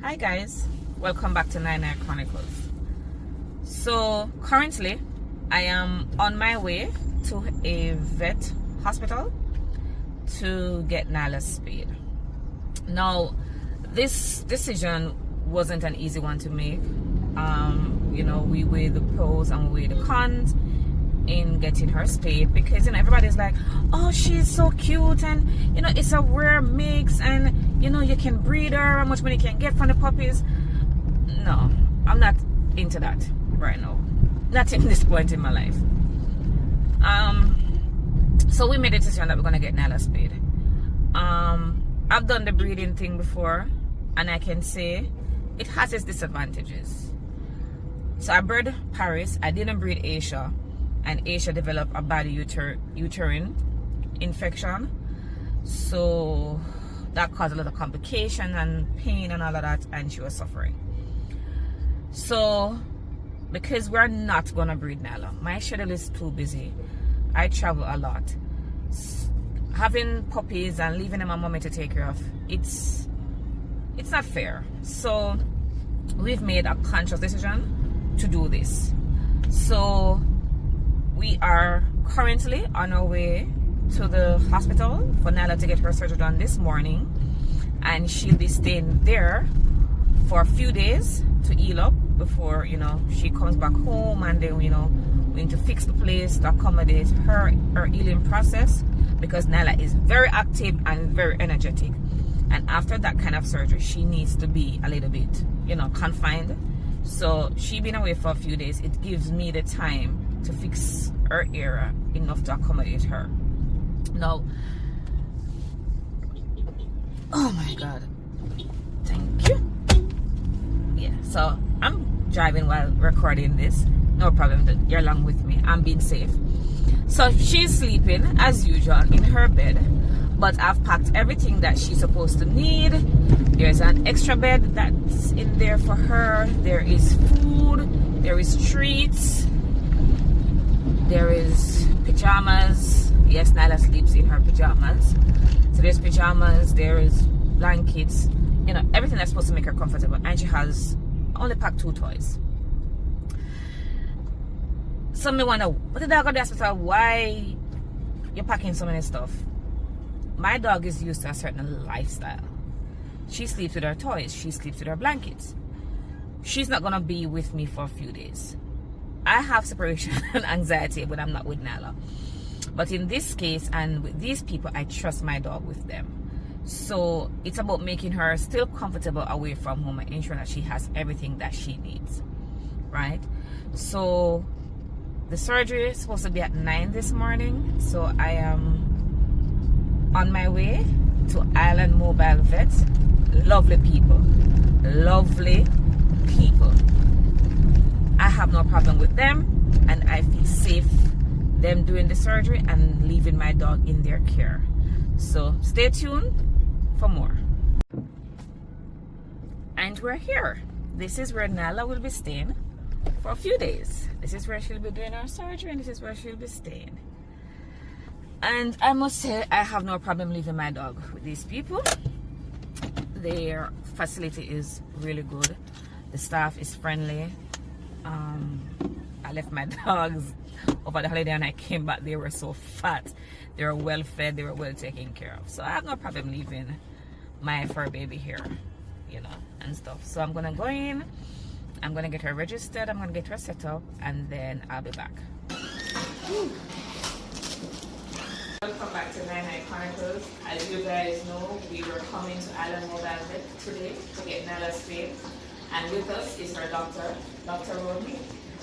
Hi guys, welcome back to NyNy Chronicles. So currently I am on my way to a vet hospital to get Nyla spayed. Now this decision wasn't an easy one to make. We weigh the pros and we weigh the cons in getting her spayed, because everybody's like, oh, she's so cute, and it's a rare mix, and you can breed her, how much money you can get from the puppies. No, I'm not into that right now, not in this point in my life. So we made a decision that we're gonna get Nyla spayed. I've done the breeding thing before, and I can say it has its disadvantages. So I bred Paris, I didn't breed Asia, and Asia developed a bad uterine infection, so that caused a lot of complication and pain and all of that, and she was suffering. So because we're not gonna breed Nyla, my schedule is too busy, I travel a lot, having puppies and leaving them a mommy to take care of, it's not fair. So we've made a conscious decision to do this. So we are currently on our way to the hospital for Nyla to get her surgery done this morning, and she'll be staying there for a few days to heal up before she comes back home, and then we need to fix the place to accommodate her healing process, because Nyla is very active and very energetic, and after that kind of surgery she needs to be a little bit confined. So she been away for a few days. It gives me the time to fix her area enough to accommodate her. Now, oh my god, thank you. Yeah, so I'm driving while recording this, no problem, you're along with me, I'm being safe. So she's sleeping as usual in her bed, but I've packed everything that she's supposed to need. There's an extra bed that's in there for her, there is food, there is treats, there is pajamas. Yes, Nyla sleeps in her pajamas. So there's pajamas, there is blankets, everything that's supposed to make her comfortable. And she has only packed 2 toys. So me wonder, what did I go to the hospital? Why you're packing so many stuff? My dog is used to a certain lifestyle. She sleeps with her toys, she sleeps with her blankets. She's not gonna be with me for a few days. I have separation anxiety when I'm not with Nyla. But in this case and with these people, I trust my dog with them. So it's about making her still comfortable away from home and ensuring that she has everything that she needs, right? So the surgery is supposed to be at 9 this morning. So I am on my way to Island Mobile Vet. Lovely people. Lovely people. I have no problem with them, and I feel safe them doing the surgery and leaving my dog in their care. So stay tuned for more. And we're here. This is where Nyla will be staying for a few days. This is where she'll be doing her surgery, and this is where she'll be staying. And I must say, I have no problem leaving my dog with these people. Their facility is really good. The staff is friendly. I left my dogs over the holiday and I came back. They were so fat. They were well fed. They were well taken care of. So I have no problem leaving my fur baby here, and stuff. So I'm gonna go in. I'm gonna get her registered. I'm gonna get her set up, and then I'll be back. Welcome back to NyNy Chronicles. As you guys know, we were coming to Island Mobile Vet today to get Nyla spayed. And with us is her doctor, Dr. Rodney.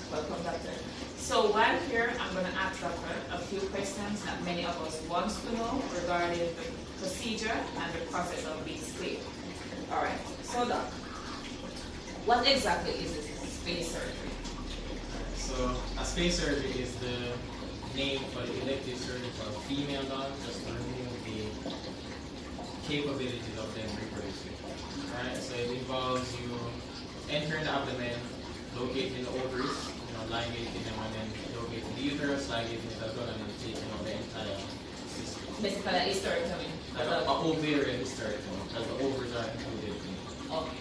Welcome, doctor. So while here, I'm going to ask Doctor a few questions that many of us want to know regarding the procedure and the process of being spayed. All right. So, Doc, what exactly is this spay surgery? So, a spay surgery is the name for the elective surgery for a female dog, just to remove the capabilities of them reproducing. Right? So it involves you entering the abdomen, locating the ovaries, ligating them, and then locating the uterus, ligating it as well, and then taking out the entire system. Basically, like hysterectomy. Like an ovarian hysterectomy, because the ovaries are included in it. Okay.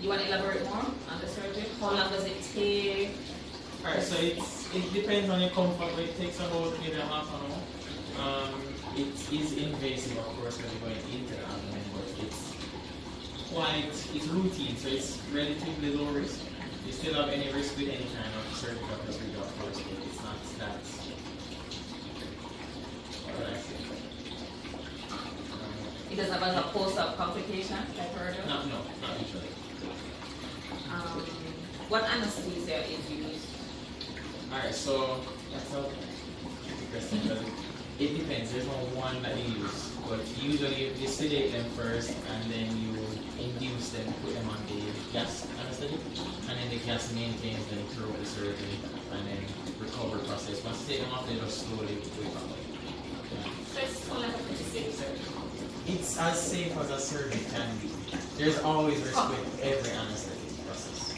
You want to elaborate more on the surgery? How long does it take? Alright, so it depends on your comfort, but it takes about maybe a half an hour. It is invasive, of course, when you're going into the abdomen, but it's routine, so it's relatively low risk. You still have any risk with any kind of surgical procedure, of course, but it's not that. What would I say? It doesn't have a post-op complication, like I heard of? No, not usually. What anesthesia is used? Alright, so that's a tricky question because it depends. There's no one that you use, but usually you sedate them first and then you induce them, put them on the gas anesthetic, and then the gas maintains them throughout the surgery and then recovery process. Once you take them off, they just slowly wake up. So it's like a pretty safe surgery. It's as safe as a surgery can be. There's always risk with every anesthetic process.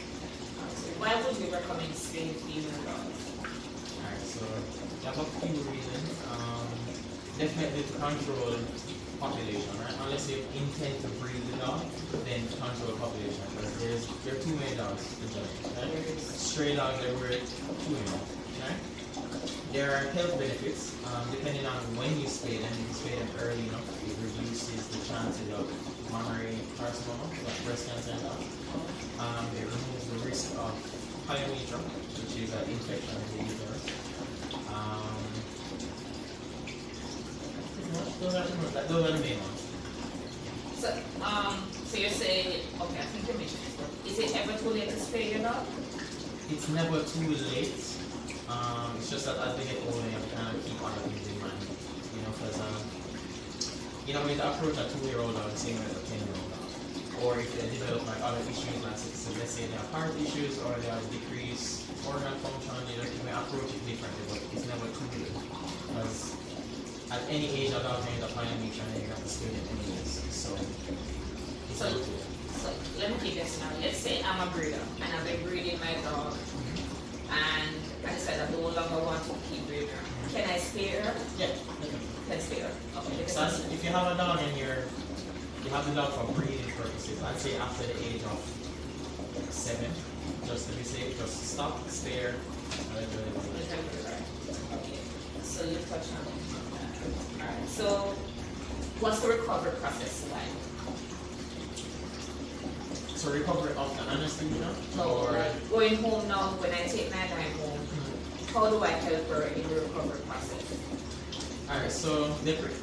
Why would you recommend spaying female dogs? Alright, so you have a few reasons. Definitely to control population, right? Unless you intend to breed the dog, then to control population. Because there are two main dogs in general, right? Stray dogs are worth two animals, right? There are health benefits, depending on when you spay them. If you spay them early enough, it reduces the chances of mammary carcinoma, like breast cancer and that. It removes the risk of pyometra, which is an infection in the uterus. Those are the main ones. So you're saying, okay, I think you mentioned this, but is it ever too late to spay your dog? It's never too late. It's just that as they get older, you have to kind of keep other things in mind. You know, because when you approach a 2-year-old dog the same way as a 10-year-old dog, or if they develop like other issues, like so let's say they have heart issues or they have decreased organ function, you may approach it differently, but it's never too late. Because at any age, a dog may end up finding nature and you have to spay it anyways. So let me keep this now. Let's say I'm a breeder and I've been breeding my dog and I decided I no longer want to keep breeding her. Can I spay her? Yeah. Can I spay her? Okay. So if you have a dog and you have the dog for breeding purposes, I'd say after the age of 7, just to be safe, just stop, spay her. Okay. So you touched on that. Alright. So what's the recovery process like? So recovery of the anesthesia? No, or like going home now, when I take my dog home, how do I help her in the recovery process? Alright, so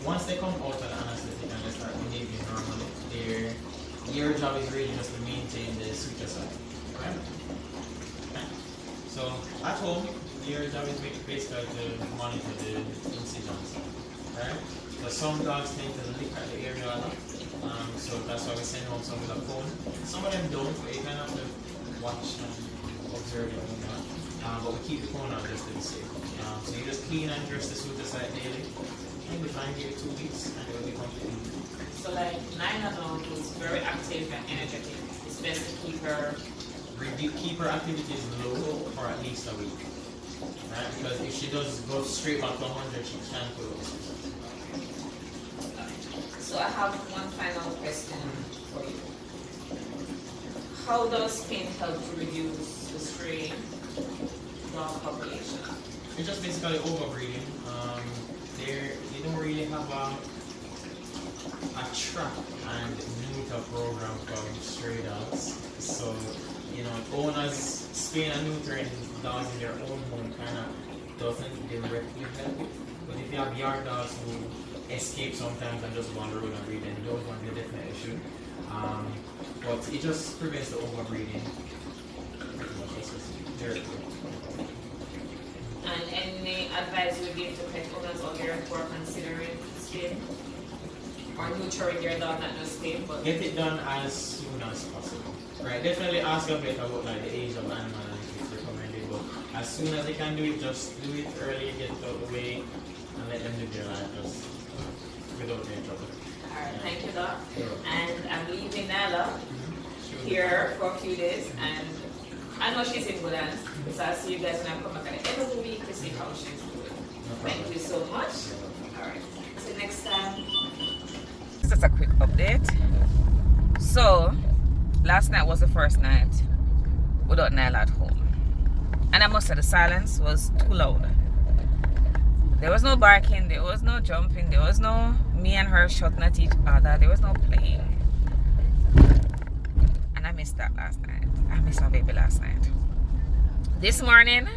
once they come out of the anesthetic and they start behaving normally, your job is really just to maintain the suture side. Right? So at home, your job is basically to monitor the incisions. Right? So some dogs tend to lick at the area a lot. So that's why we send home some with a phone. Some of them don't, but you kind of have to watch and observe it. But we keep the phone out just to be safe. So you just clean and dress the suture side daily. And we find here 2 weeks and it will be completely. So like Nyla now is very active and energetic. It's best to keep her activities low for at least a week. Right? Because if she does go straight back to 100, she can't put up. So I have one final question for you. How does pain help to reduce the stray dog population? It's just basically overbreeding. You don't really have a trap and neuter program from stray dogs. So, owners spaying and neutering dogs in their own home kind of doesn't directly help. But if you have yard dogs who escape sometimes and just go on the road and breed, then those ones they definitely should. But it just prevents the overbreeding. And any advice you give to pet owners out there who are considering spaying or neutering their dog, not just spaying, but get it done as soon as possible. Right? Definitely ask your vet about like the age of animal and if it's recommended. But as soon as they can do it, just do it early, get it out of the way, and let them live their life just without any trouble. Alright, thank you, Doc. And I'm leaving Nyla here for a few days, and I know she's in good hands, so I'll see you guys when I come back at the end of the week to see how she's doing. Thank you so much. Alright, see you next time. Just a quick update. So, last night was the first night without Nyla at home. And I must say the silence was too loud. There was no barking, there was no jumping, there was no me and her shouting at each other, there was no playing. And I missed that last night. I missed my baby last night. This morning,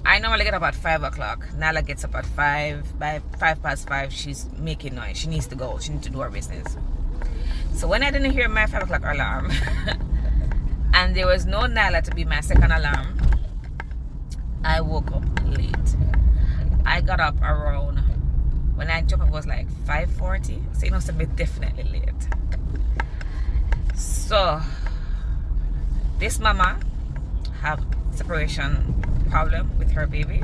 I normally get up at 5 o'clock. Nyla gets up at 5. By 5:05, she's making noise. She needs to go. She needs to do her business. So when I didn't hear my 5 o'clock alarm, and there was no Nyla to be my second alarm, I woke up late. I got up around, when I jumped up, it was like 5:40. So it must have been definitely late. So this mama have separation problem with her baby.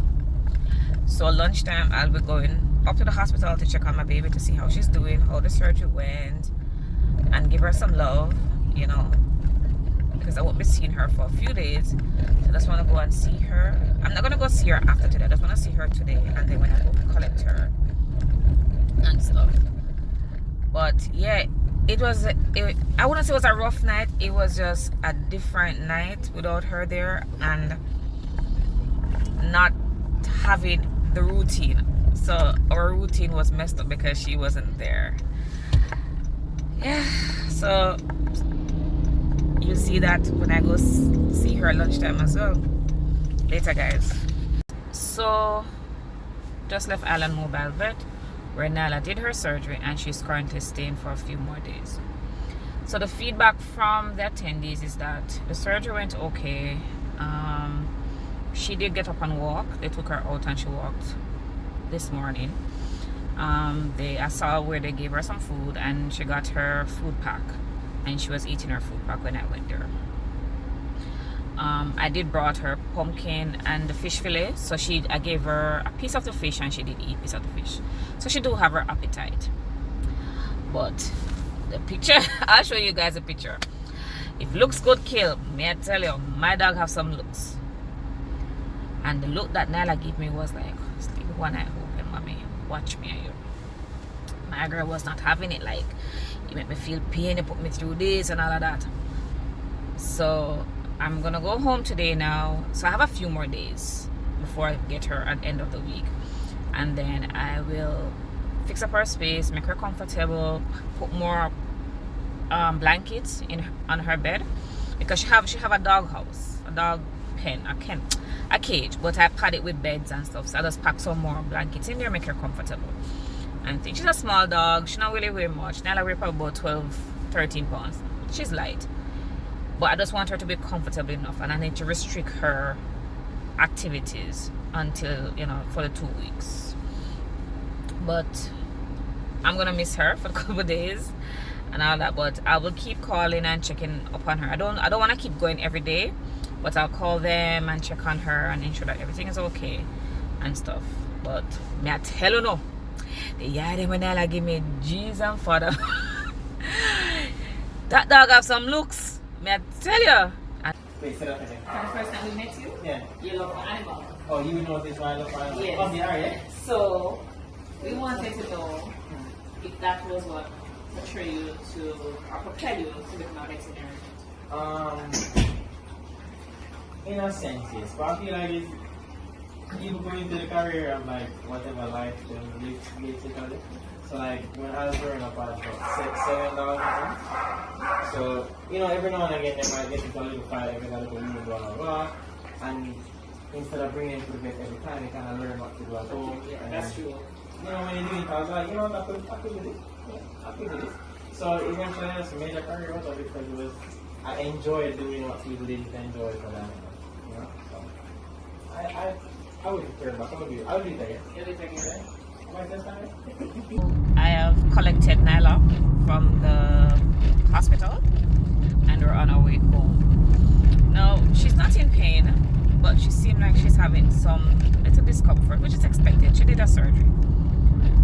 So lunchtime I'll be going up to the hospital to check on my baby to see how she's doing, how the surgery went, and give her some love, you know, because I won't be seeing her for a few days. So I just want to go and see her. I'm not going to go see her after today. I just want to see her today, and then when I go collect her and stuff. But yeah, I wouldn't say it was a rough night. It was just a different night without her there and not having the routine. So our routine was messed up because she wasn't there. Yeah, so you'll see that when I go see her at lunchtime as well. Later, guys. So just left Allen Mobile Vet, where Nyla did her surgery, and she's currently staying for a few more days. So the feedback from the attendees is that the surgery went okay. She did get up and walk. They took her out and she walked this morning. I saw where they gave her some food, and she got her food pack, and she was eating her food pack when I went there. I did brought her pumpkin and the fish fillet, so I gave her a piece of the fish, and she did eat a piece of the fish, so she do have her appetite. But the picture, I'll show you guys a picture. If looks good kill, may I tell you, my dog have some looks, and the look that Nyla gave me was like, sleep one eye open, mommy, watch me. And you, my girl was not having it. Like, you make me feel pain, you put me through this and all of that. So I'm gonna go home today now. So I have a few more days before I get her at the end of the week, and then I will fix up her space, make her comfortable, put more blankets on her bed, because she have a dog house, a dog pen, a cage, but I pad it with beds and stuff. So I just pack some more blankets in there, make her comfortable and things. She's a small dog. She not really weigh much. Nyla weigh probably about 12-13 pounds. She's light, but I just want her to be comfortable enough, and I need to restrict her activities until, you know, for the 2 weeks. But I'm gonna miss her for a couple of days and all that, but I will keep calling and checking upon her. I don't want to keep going every day, but I'll call them and check on her and ensure that everything is okay and stuff. But may I tell you no, the yard when Nyla give me Jesus and Father. That dog have some looks, may I tell you. Wait, say that again. For the first time we met you, Yeah. you love animals. Oh, you know this one, I love animals. Yes. Oh, they are, yeah? So we wanted to know if that was what prepare you to become a veterinarian. In a sense, yes. But I feel like it's even going into the career of like whatever life basically. So like when I was growing up, I was about $7. So you know, every now and again they might get into a little fight, like a little blah blah blah. And instead of bringing them to the vet every time, they kind of learn what to do at home. Yeah, and that's true. You know, when you're doing it, I was like, you know, I could do this. Yeah, I could do this. So eventually I just made a career out of it because I enjoyed doing what people didn't enjoy for that. You know? So I would care about I would do it again. You'll do it again. Am I have collected Nyla from the hospital and we're on our way home. Now, she's not in pain, but she seemed like she's having some little discomfort, which is expected. She did a surgery.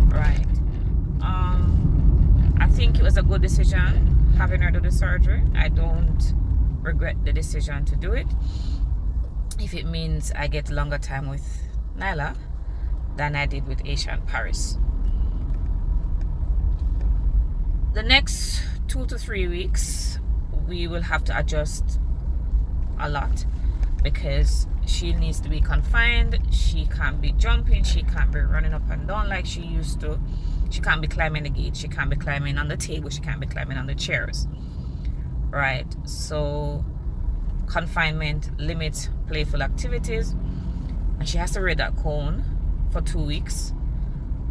Right. I think it was a good decision having her do the surgery. I don't regret the decision to do it. If it means I get longer time with Nyla than I did with Aisha and Paris. The next 2 to 3 weeks we will have to adjust a lot because she needs to be confined. She can't be jumping, she can't be running up and down like she used to. She can't be climbing the gate, she can't be climbing on the table, she can't be climbing on the chairs, right? So confinement limits playful activities, and she has to wear that cone for 2 weeks,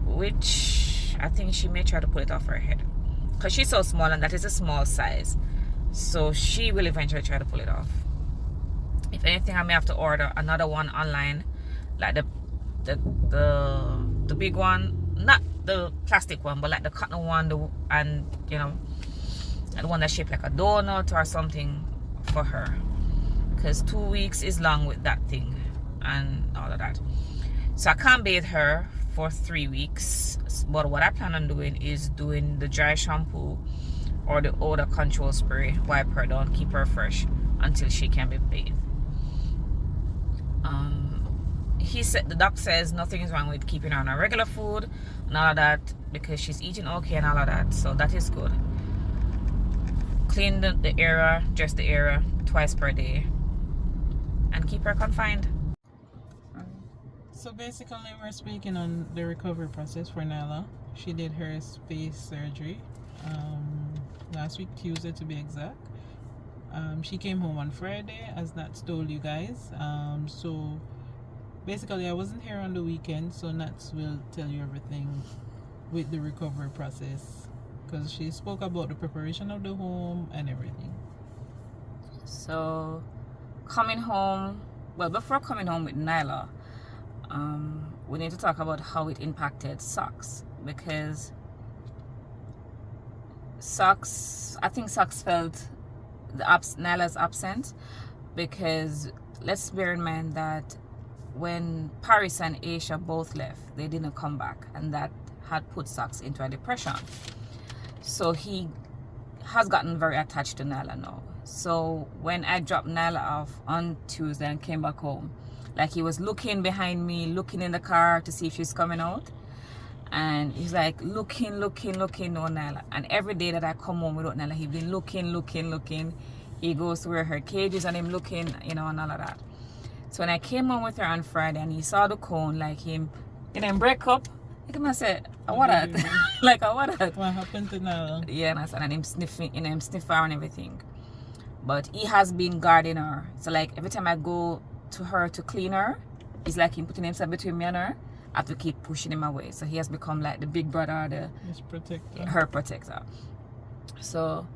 which I think she may try to pull it off her head because she's so small, and that is a small size, so she will eventually try to pull it off. If anything, I may have to order another one online, like the big one, not the plastic one, but like the cotton one, and you know, the one that's shaped like a donut or something for her, because 2 weeks is long with that thing and all of that. So I can't bathe her for 3 weeks, but what I plan on doing is doing the dry shampoo or the odor control spray, wipe her down, keep her fresh until she can be bathed. He said, the doc says nothing is wrong with keeping her on her regular food and all of that because she's eating okay and all of that, so that is good. Clean the area, dress the area twice per day, and keep her confined. So basically, we're speaking on the recovery process for Nyla. She did her space surgery last week, Tuesday to be exact. She came home on Friday, as Nats told you guys. So basically, I wasn't here on the weekend, so Nats will tell you everything with the recovery process, because she spoke about the preparation of the home and everything. So coming home, well, before coming home with Nyla, we need to talk about how it impacted Socks, because I think Socks felt Nyla's absence, because let's bear in mind that when Paris and Aisha both left, they didn't come back, and that had put Socks into a depression. So he has gotten very attached to Nyla now. So when I dropped Nyla off on Tuesday and came back home, like, he was looking behind me, looking in the car to see if she's coming out, and he's like looking, no Nyla. And every day that I come home without Nyla, he's been looking. He goes to where her cage is and him looking, you know, and all of that. So when I came home with her on Friday and he saw the cone, like him, you know, break up, like him, I said, what that? Like, what that? What happened to Nyla? Yeah, and him sniffing, you know, him sniff her and everything. But he has been guarding her. So like every time I go to her to clean her, it's like him putting himself between me and her. I have to keep pushing him away. So he has become like the big brother, her protector. So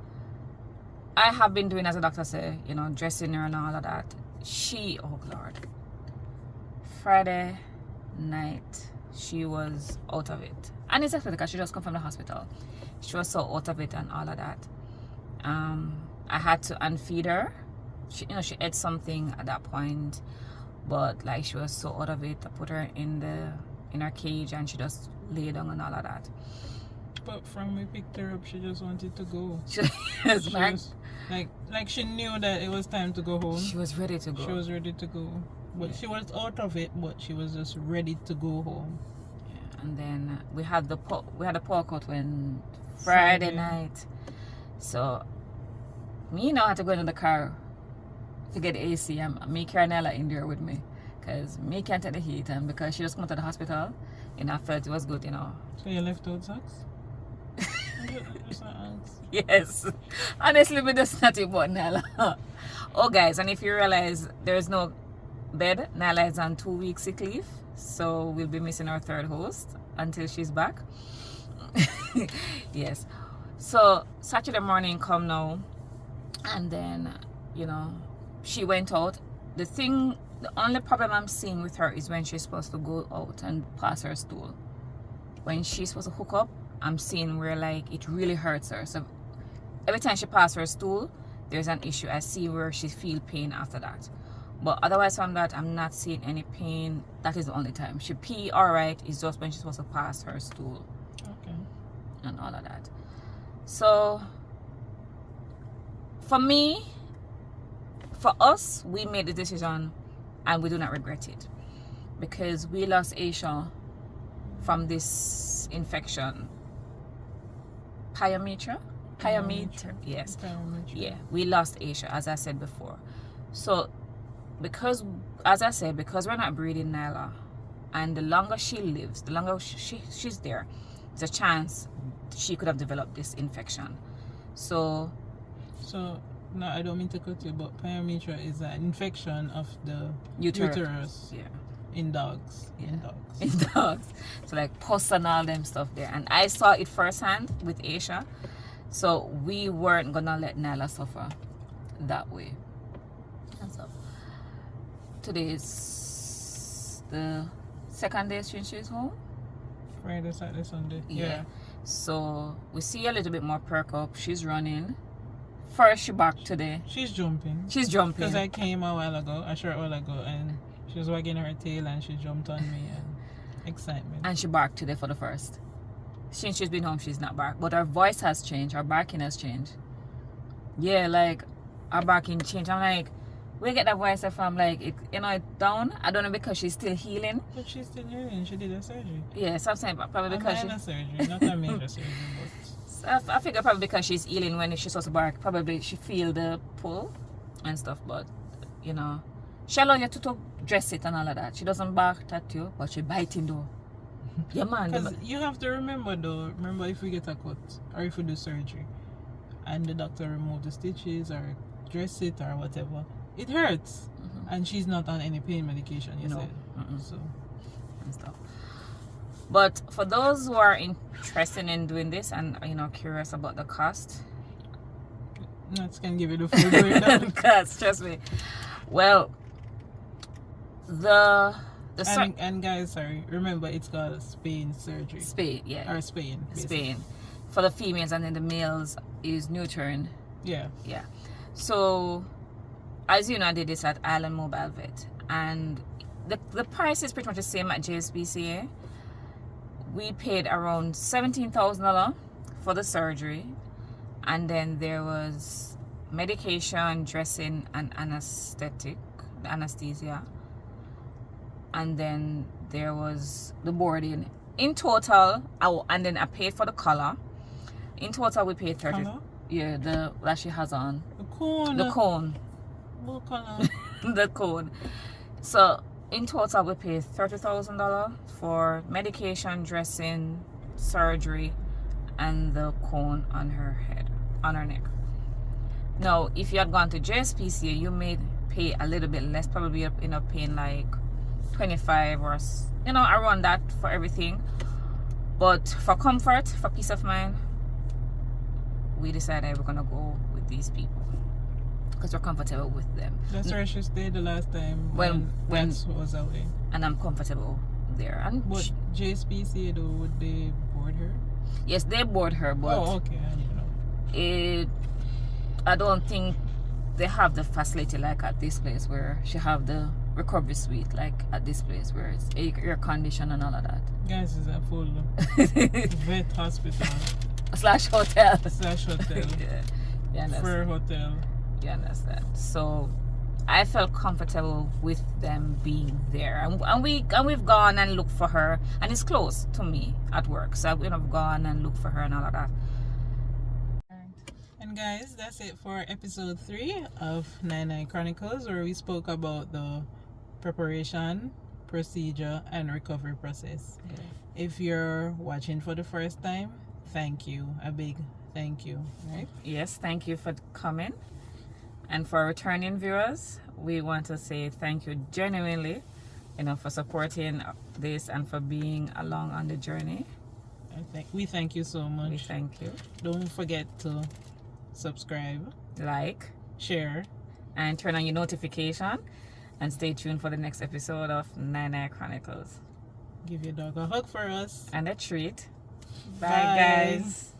I have been doing, as the doctor said, you know, dressing her and all of that. Oh Lord, Friday night she was out of it, and it's actually because she just come from the hospital. She was so out of it and all of that. I had to unfeed her. She ate something at that point, but like she was so out of it. I put her in her cage and she just lay down and all of that. But from we picked her up, she just wanted to go. She was like she knew that it was time to go home. She was ready to go. She was ready to go, but she was out of it. But she was just ready to go home. Yeah, and then we had the pork out when Friday night. So me now had to go into the car to get the AC, and me carry Nyla in there with me, because me can't take the heat, and because she just come to the hospital, you know, I felt it was good, you know. So you left out Socks? Yes, honestly, me just not about Nyla. Oh guys, and if you realize there's no bed, Nyla is on 2 weeks sick leave, so we'll be missing our third host until she's back. Yes, so Saturday morning come now, and then, you know, she went out. The only problem I'm seeing with her is when she's supposed to go out and pass her stool. When she's supposed to hook up, I'm seeing where like it really hurts her. So every time she passes her stool, there's an issue. I see where she feel pain after that. But otherwise from that, I'm not seeing any pain. That is the only time. She pee alright, it's just when she's supposed to pass her stool. Okay. And all of that. So for us, we made the decision and we do not regret it, because we lost Aisha from this infection, pyometra. Pyometer. Yes. Yeah, we lost Asia, as I said before. So, because, as I said, because we're not breeding Nyla, and the longer she lives, the longer she's there, there's a chance she could have developed this infection. So, no, I don't mean to cut you, but pyometra is an infection of the uterus. Yeah. In dogs. Yeah. In dogs. In dogs. So like pus and all them stuff there. And I saw it firsthand with Asia. So we weren't gonna let Nyla suffer that way. And so today is the second day since she's home. Friday, Saturday, Sunday. Yeah. So we see a little bit more perk up. She's running. First she back today. She's jumping. Because I came a short while ago, and she was wagging her tail and she jumped on me and excitement. And she barked today for the first. Since she's been home, she's not barked. But her voice has changed. Her barking has changed. Yeah, like, her barking changed. I'm like, where get that voice from? Like, it, it's down. I don't know, because she's still healing. But she's still healing. She did a surgery. Yeah, so I'm saying probably because a surgery, not a major surgery, but... I figure probably because she's healing when she's supposed to bark. Probably she feel the pull and stuff. But, you know, she allow you to dress it and all of that. She doesn't bark at you, but she biting though. Yeah, man. Because you have to remember though, if we get a cut or if we do surgery and the doctor remove the stitches or dress it or whatever, it hurts. And she's not on any pain medication, you said. So and stuff. But for those who are interested in doing this and, you know, curious about the cost, Nuts can give you the full breakdown. Cost, trust me. Well, and guys, sorry, remember it's called Spain surgery. Spain, yeah. Or Spain. Basically. Spain. For the females, and then the males is neutering. Yeah. Yeah. So, as you know, I did this at Island Mobile Vet, and the price is pretty much the same at JSPCA. We paid around $17,000 for the surgery, and then there was medication, dressing, and anesthesia, and then there was the boarding. In total, and then I paid for the collar. In total, we paid 30. Color? Yeah, that she has on. The cone. The cone. What color? The cone. So in total, we paid $30,000 for medication, dressing, surgery, and the cone on her head, on her neck. Now, if you had gone to JSPCA, you may pay a little bit less. Probably end up paying like 25 or, you know, around that for everything. But for comfort, for peace of mind, we decided we're gonna go with these people because we're comfortable with them. That's where she stayed the last time when was away. And I'm comfortable there. And but JSPCA though, would they board her? Yes, they board her, but okay, I didn't know. I don't think they have the facility like at this place where she have the recovery suite like at this place where it's air conditioned and all of that. Guys, it's a full vet hospital slash hotel. Yeah. You understand? For hotel. You understand? So I felt comfortable with them being there, and we've gone and looked for her, and it's close to me at work, so we've gone and looked for her and all of that. And guys, that's it for episode 3 of NyNy Chronicles, where we spoke about the preparation, procedure, and recovery process. Okay. If you're watching for the first time, thank you, a big thank you, right? Yes, thank you for coming. And for returning viewers, we want to say thank you genuinely, for supporting this and for being along on the journey. We thank you so much. We thank you. Don't forget to subscribe, like, share, and turn on your notification, and stay tuned for the next episode of NyNy Chronicles. Give your dog a hug for us. And a treat. Bye. Guys.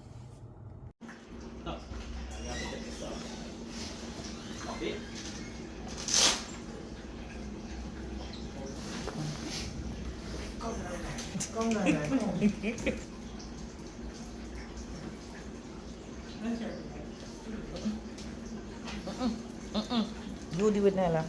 Come You do it, Nyla.